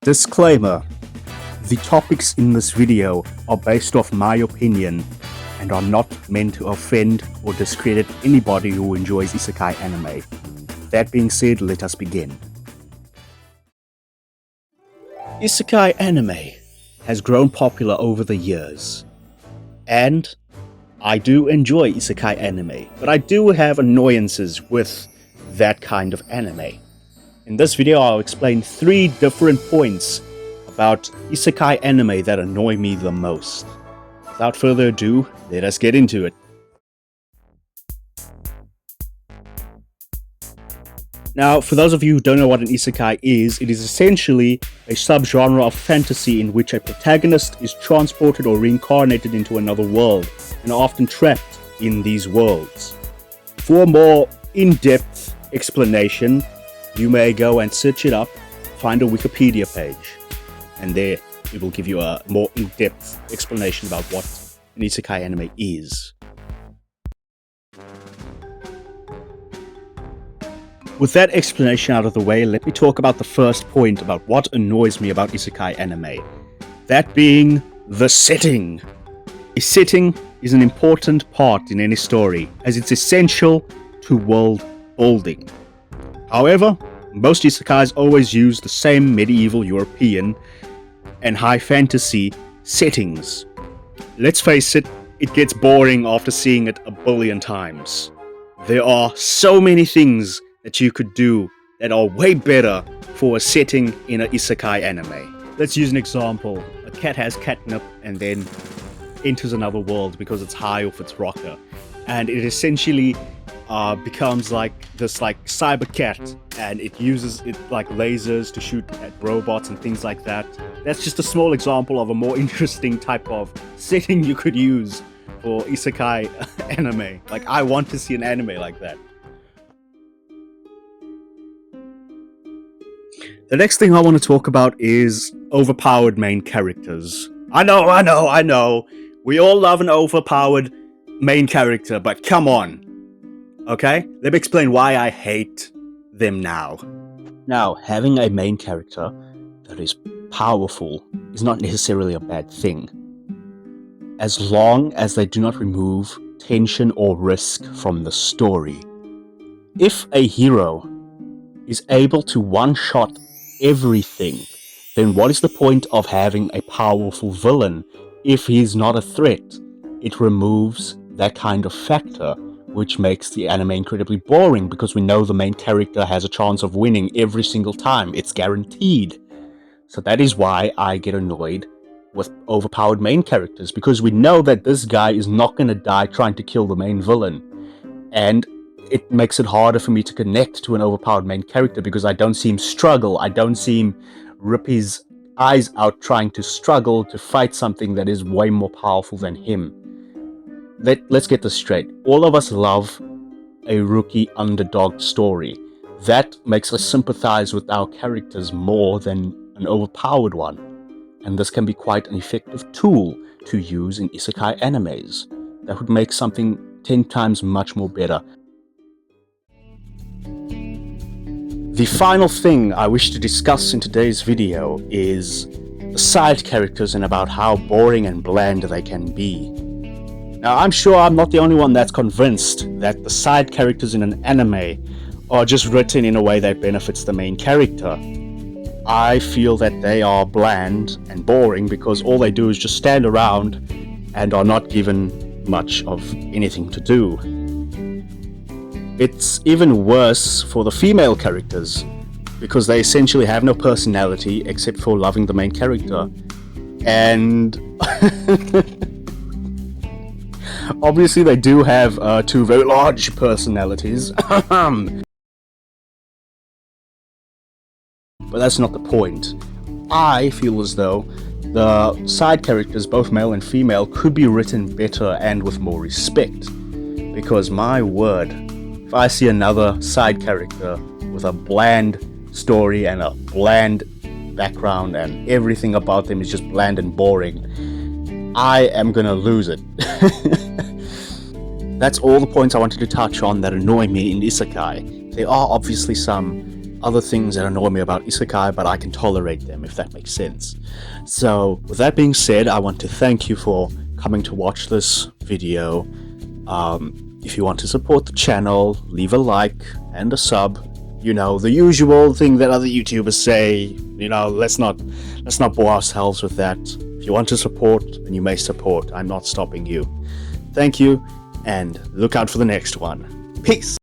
Disclaimer: the topics in this video are based off my opinion and are not meant to offend or discredit anybody who enjoys Isekai anime. That being said, let us begin. Isekai anime has grown popular over the years, and I do enjoy Isekai anime, but I do have annoyances with that kind of anime. In this video, I'll explain 3 different points about Isekai anime that annoy me the most. Without further ado, let us get into it. Now, for those of you who don't know what an Isekai is, it is essentially a subgenre of fantasy in which a protagonist is transported or reincarnated into another world, and are often trapped in these worlds. For a more in-depth explanation, you may go and search it up, find a Wikipedia page, and there it will give you a more in-depth explanation about what an Isekai anime is. With that explanation out of the way, let me talk about the first point about what annoys me about Isekai anime. That being the setting. A setting is an important part in any story, as it's essential to world building. However, most isekais always use the same medieval European and high fantasy settings. Let's face it, it gets boring after seeing it a billion times. There are so many things that you could do that are way better for a setting in an isekai anime. Let's use an example. A cat has catnip and then enters another world because it's high off its rocker, and it essentially becomes like this cyber cat, and it uses lasers to shoot at robots and things like that. That's just a small example of a more interesting type of setting you could use for isekai anime. I want to see an anime like that. The next thing I want to talk about is overpowered main characters. I know. We all love an overpowered main character, but come on. Okay? Let me explain why I hate them now. Now, having a main character that is powerful is not necessarily a bad thing, as long as they do not remove tension or risk from the story. If a hero is able to one-shot everything, then what is the point of having a powerful villain if he's not a threat? It removes that kind of factor, which makes the anime incredibly boring because we know the main character has a chance of winning every single time. It's guaranteed. So that is why I get annoyed with overpowered main characters, because we know that this guy is not going to die trying to kill the main villain. And it makes it harder for me to connect to an overpowered main character because I don't see him struggle. I don't see him rip his eyes out trying to struggle to fight something that is way more powerful than him. Let's get this straight. All of us love a rookie underdog story. That makes us sympathize with our characters more than an overpowered one. And this can be quite an effective tool to use in isekai animes. That would make something 10 times much more better. The final thing I wish to discuss in today's video is the side characters and about how boring and bland they can be. Now, I'm sure I'm not the only one that's convinced that the side characters in an anime are just written in a way that benefits the main character. I feel that they are bland and boring because all they do is just stand around and are not given much of anything to do. It's even worse for the female characters because they essentially have no personality except for loving the main character. And obviously they do have 2 very large personalities. But that's not the point. I feel as though the side characters, both male and female, could be written better and with more respect. Because my word, if I see another side character with a bland story and a bland background and everything about them is just bland and boring, I am gonna lose it. That's all the points I wanted to touch on that annoy me in isekai. There are obviously some other things that annoy me about Isekai, but I can tolerate them, if that makes sense. So, with that being said, I want to thank you for coming to watch this video. If you want to support the channel, leave a like and a sub. You know, the usual thing that other YouTubers say. You know, let's not bore ourselves with that. If you want to support, then you may support. I'm not stopping you. Thank you, and look out for the next one. Peace!